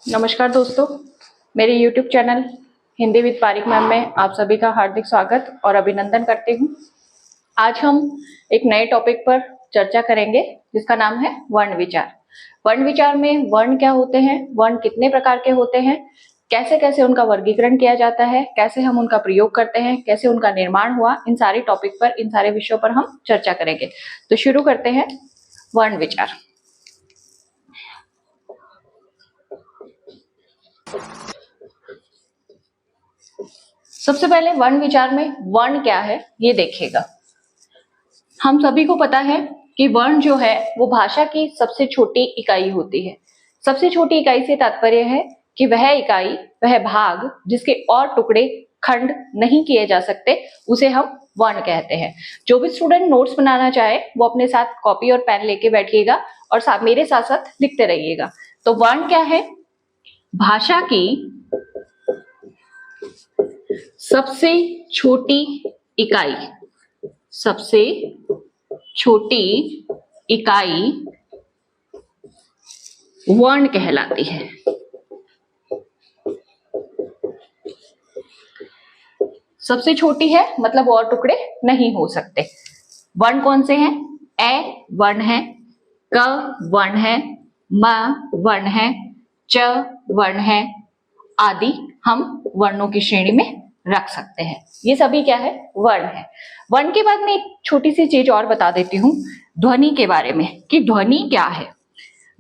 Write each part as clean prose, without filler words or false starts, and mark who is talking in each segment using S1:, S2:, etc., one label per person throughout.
S1: नमस्कार दोस्तों, मेरे YouTube channel Hindi with Pareek ma'am में आप सभी का हार्दिक स्वागत और अभिनंदन करती हूँ। आज हम एक नए टॉपिक पर चर्चा करेंगे जिसका नाम है वर्ण विचार। वर्ण विचार में वर्ण क्या होते हैं, वर्ण कितने प्रकार के होते हैं, कैसे कैसे उनका वर्गीकरण किया जाता है, कैसे हम उनका प्रयोग करते हैं, कैसे उनका निर्माण हुआ, इन सारे टॉपिक पर, इन सारे विषयों पर हम चर्चा करेंगे। तो शुरू करते हैं वर्ण विचार। सबसे पहले वर्ण विचार में वर्ण क्या है ये देखिएगा। हम सभी को पता है कि वर्ण जो है वो भाषा की सबसे छोटी इकाई होती है। सबसे छोटी इकाई से तात्पर्य है कि वह इकाई, वह भाग जिसके और टुकड़े खंड नहीं किए जा सकते, उसे हम वर्ण कहते हैं। जो भी स्टूडेंट नोट्स बनाना चाहे वो अपने साथ कॉपी और पेन लेके बैठिएगा और मेरे साथ साथ लिखते रहिएगा। तो वर्ण क्या है? भाषा की सबसे छोटी इकाई, सबसे छोटी इकाई वर्ण कहलाती है। सबसे छोटी है मतलब और टुकड़े नहीं हो सकते। वर्ण कौन से हैं? ए वर्ण है, क वर्ण है, म वर्ण है, च वर्ण है आदि हम वर्णों की श्रेणी में रख सकते हैं। ये सभी क्या है? वर्ण है। वर्ण के बाद में एक छोटी सी चीज और बता देती हूँ ध्वनि के बारे में कि ध्वनि क्या है।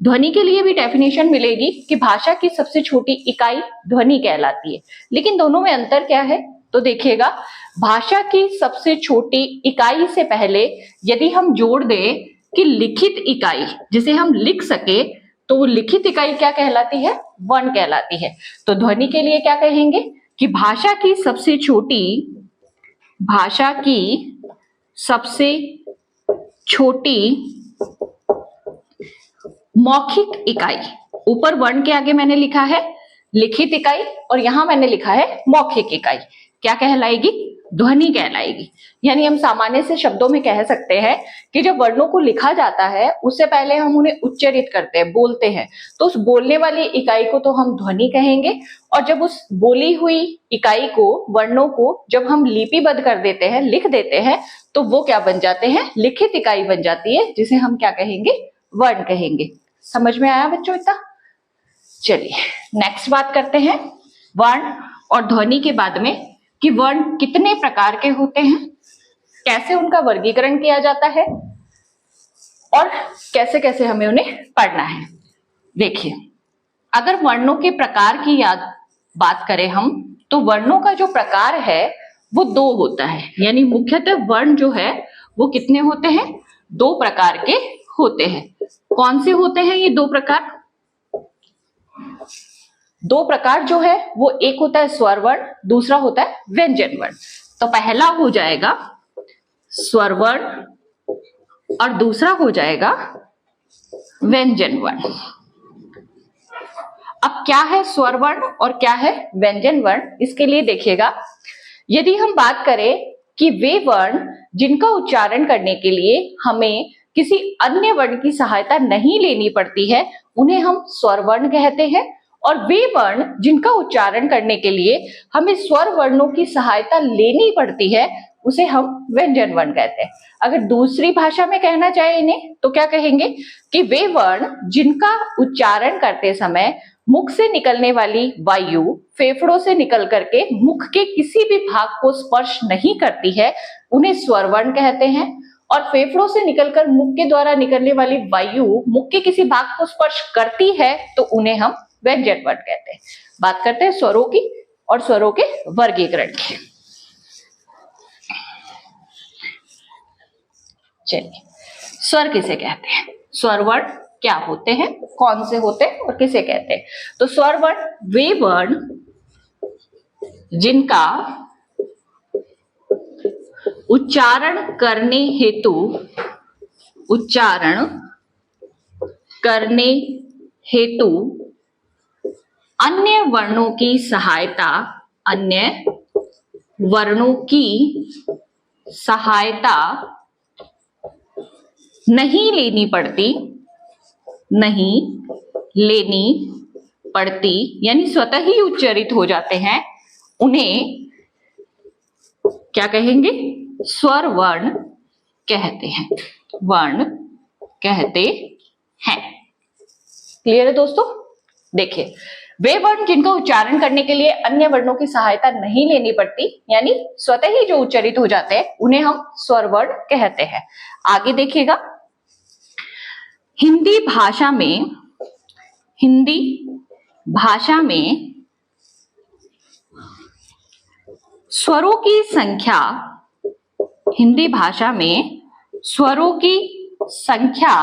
S1: ध्वनि के लिए भी डेफिनेशन मिलेगी कि भाषा की सबसे छोटी इकाई ध्वनि कहलाती है। लेकिन दोनों में अंतर क्या है तो देखिएगा, भाषा की सबसे छोटी इकाई से पहले यदि हम जोड़ दें कि लिखित इकाई, जिसे हम लिख सके, तो वो लिखित इकाई क्या कहलाती है? वर्ण कहलाती है। तो ध्वनि के लिए क्या कहेंगे कि भाषा की सबसे छोटी, भाषा की सबसे छोटी मौखिक इकाई, ऊपर वर्ण के आगे मैंने लिखा है लिखित इकाई और यहां मैंने लिखा है मौखिक इकाई, क्या कहलाएगी? ध्वनि कहलाएगी। यानी हम सामान्य से शब्दों में कह सकते हैं कि जब वर्णों को लिखा जाता है उससे पहले हम उन्हें उच्चारित करते हैं, बोलते हैं, तो उस बोलने वाली इकाई को तो हम ध्वनि कहेंगे। और जब उस बोली हुई इकाई को, वर्णों को जब हम लिपिबद्ध कर देते हैं, लिख देते हैं, तो वो क्या बन जाते हैं? लिखित इकाई बन जाती है, जिसे हम क्या कहेंगे? वर्ण कहेंगे। समझ में आया बच्चों इतना? चलिए नेक्स्ट बात करते हैं वर्ण और ध्वनि के बाद में कि वर्ण कितने प्रकार के होते हैं, कैसे उनका वर्गीकरण किया जाता है और कैसे कैसे हमें उन्हें पढ़ना है। देखिए, अगर वर्णों के प्रकार की बात करें हम, तो वर्णों का जो प्रकार है वो दो होता है। यानी मुख्यतः वर्ण जो है वो कितने होते हैं? दो प्रकार के होते हैं। कौन से होते हैं ये दो प्रकार? दो प्रकार जो है वो एक होता है स्वर वर्ण, दूसरा होता है व्यंजन वर्ण। तो पहला हो जाएगा स्वर वर्ण और दूसरा हो जाएगा व्यंजन वर्ण। अब क्या है स्वर वर्ण और क्या है व्यंजन वर्ण, इसके लिए देखिएगा, यदि हम बात करें कि वे वर्ण जिनका उच्चारण करने के लिए हमें किसी अन्य वर्ण की सहायता नहीं लेनी पड़ती है, उन्हें हम स्वर वर्ण कहते हैं। और वे वर्ण जिनका उच्चारण करने के लिए हमें स्वर वर्णों की सहायता लेनी पड़ती है, उसे हम व्यंजन वर्ण कहते हैं। अगर दूसरी भाषा में कहना चाहे इन्हें, तो क्या कहेंगे कि वे वर्ण जिनका उच्चारण करते समय मुख से निकलने वाली वायु फेफड़ों से निकल करके मुख के किसी भी भाग को स्पर्श नहीं करती है, उन्हें स्वर वर्ण कहते हैं। और फेफड़ों से निकलकर मुख के द्वारा निकलने वाली वायु मुख के किसी भाग को स्पर्श करती है, तो उन्हें हम व्यंजन वर्ण कहते हैं। बात करते हैं स्वरों की और स्वरों के वर्गीकरण की। चलिए, स्वर किसे कहते हैं, स्वर वर्ण क्या होते हैं, कौन से होते हैं और किसे कहते हैं? तो स्वर वर्ण वे वर्ण जिनका उच्चारण करने हेतु अन्य वर्णों की सहायता नहीं लेनी पड़ती यानी स्वतः ही उच्चारित हो जाते हैं, उन्हें क्या कहेंगे? स्वर वर्ण कहते हैं, वर्ण कहते हैं। क्लियर है दोस्तों? देखिए, वे वर्ण जिनका उच्चारण करने के लिए अन्य वर्णों की सहायता नहीं लेनी पड़ती, यानी स्वतः ही जो उच्चारित हो जाते हैं, उन्हें हम स्वर वर्ण कहते हैं। आगे देखिएगा, हिंदी भाषा में स्वरों की संख्या, हिंदी भाषा में स्वरों की संख्या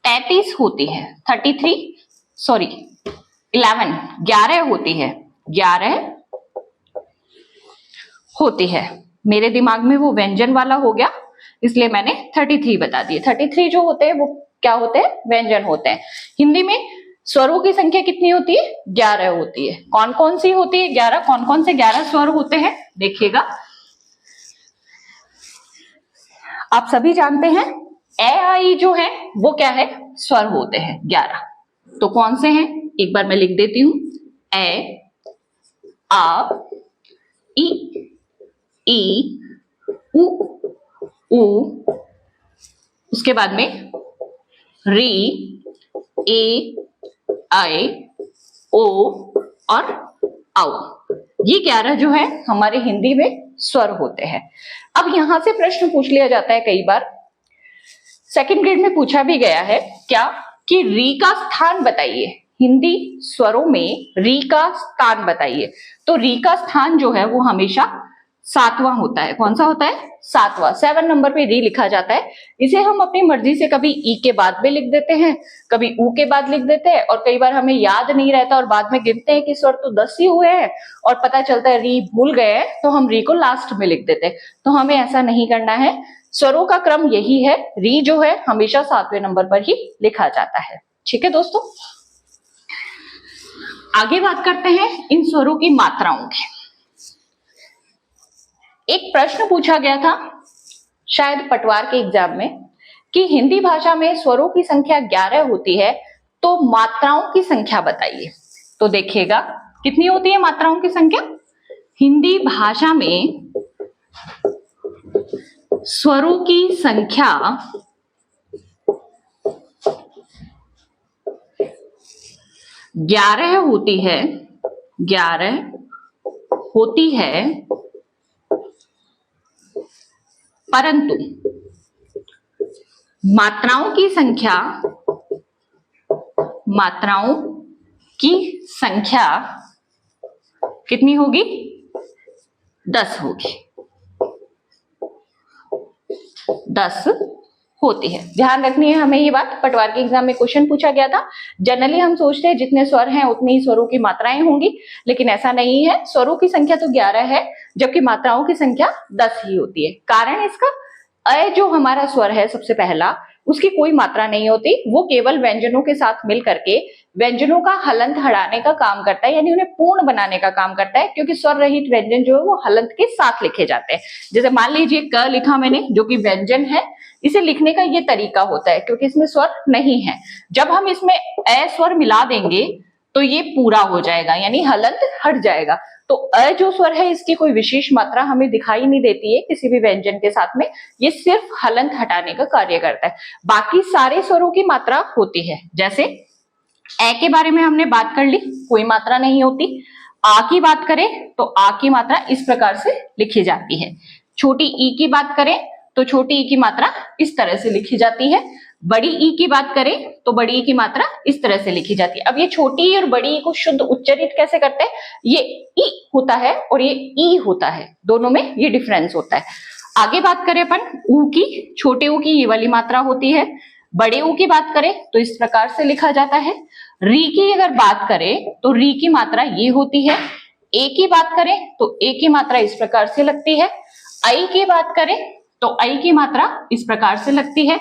S1: 33 होती है, 11 होती है, 11 होती है। मेरे दिमाग में वो व्यंजन वाला हो गया, इसलिए मैंने 33 बता दिए। 33 जो होते हैं वो क्या होते हैं? व्यंजन होते हैं। हिंदी में स्वरों की संख्या कितनी होती है? 11 होती है। कौन कौन सी होती है? 11। कौन कौन से 11 स्वर होते हैं? देखिएगा, आप सभी जानते हैं ए आई जो है वो क्या है? स्वर होते हैं 11। तो कौन से हैं? एक बार मैं लिख देती हूं, ए, आ, ई, उ, उसके बाद में री, ए, आई, ओ और औ। ये 11 जो है हमारे हिंदी में स्वर होते हैं। अब यहां से प्रश्न पूछ लिया जाता है कई बार, सेकंड ग्रेड में पूछा भी गया है क्या, कि री का स्थान बताइए, हिंदी स्वरों में री का स्थान बताइए। तो री का स्थान जो है वो हमेशा 7वां होता है। कौन सा होता है? 7वां। 7 नंबर पे री लिखा जाता है। इसे हम अपनी मर्जी से कभी ई के बाद में लिख देते हैं, कभी ऊ के बाद लिख देते हैं, और कई बार हमें याद नहीं रहता और बाद में गिनते हैं कि स्वर तो 10 ही हुए हैं और पता चलता है री भूल गए हैं, तो हम री को लास्ट में लिख देते हैं। तो हमें ऐसा नहीं करना है। स्वरों का क्रम यही है, री जो है हमेशा 7वें नंबर पर ही लिखा जाता है। ठीक है दोस्तों, आगे बात करते हैं इन स्वरों की मात्राओं की। एक प्रश्न पूछा गया था शायद पटवार के एग्जाम में, कि हिंदी भाषा में स्वरों की संख्या 11 होती है, तो मात्राओं की संख्या बताइए। तो देखिएगा, कितनी होती है मात्राओं की संख्या? हिंदी भाषा में स्वरों की संख्या 11 होती है, 11 होती है, परंतु मात्राओं की संख्या कितनी होगी? 10 होगी, 10 होती है। ध्यान रखनी है हमें ये बात, पटवार के एग्जाम में क्वेश्चन पूछा गया था। जनरली हम सोचते हैं जितने स्वर हैं उतनी ही स्वरों की मात्राएं होंगी, लेकिन ऐसा नहीं है। स्वरों की संख्या तो 11 है, जबकि मात्राओं की संख्या 10 ही होती है। कारण इसका, अ जो हमारा स्वर है सबसे पहला, उसकी कोई मात्रा नहीं होती, वो केवल व्यंजनों के साथ मिल करके व्यंजनों का हलंत हटाने का काम करता है, यानी उन्हें पूर्ण बनाने का काम करता है, क्योंकि स्वर रहित व्यंजन जो है वो हलंत के साथ लिखे जाते हैं। जैसे मान लीजिए क लिखा मैंने, जो कि व्यंजन है, इसे लिखने का ये तरीका होता है क्योंकि इसमें स्वर नहीं है। जब हम इसमें अ स्वर मिला देंगे तो ये पूरा हो जाएगा, यानी हलंत हट जाएगा। तो अ जो स्वर है इसकी कोई विशेष मात्रा हमें दिखाई नहीं देती है किसी भी व्यंजन के साथ में, ये सिर्फ हलंत हटाने का कार्य करता है। बाकी सारे स्वरों की मात्रा होती है। जैसे ए के बारे में हमने बात कर ली, कोई मात्रा नहीं होती। आ की बात करें तो आ की मात्रा इस प्रकार से लिखी जाती है। छोटी ई की बात करें तो छोटी ई की मात्रा इस तरह से लिखी जाती है। बड़ी ई की बात करें तो बड़ी ई की मात्रा इस तरह से लिखी जाती है। अब ये छोटी ई और बड़ी ई को शुद्ध उच्चारित कैसे करते हैं? ये ई होता है और ये ई होता है, दोनों में ये डिफरेंस होता है। आगे बात करें अपन ऊ की, छोटे ऊ की ये वाली मात्रा होती है। बड़े ऊ की बात करें तो इस प्रकार से लिखा जाता है। री की अगर बात करें तो री की मात्रा ये होती है। ए की बात करें तो ए की मात्रा इस प्रकार से लगती है। आई की बात करें तो आई की मात्रा इस प्रकार से लगती है।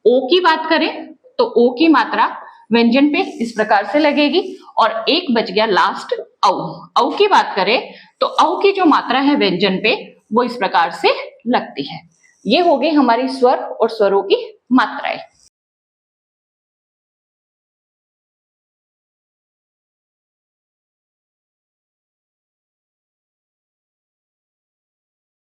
S1: ओ की बात करें तो ओ की मात्रा व्यंजन पे इस प्रकार से लगेगी। और एक बच गया लास्ट औ। औ की बात करें तो औ की जो मात्रा है व्यंजन पे वो इस प्रकार से लगती है। ये हो गई हमारी स्वर और स्वरों की मात्राएं।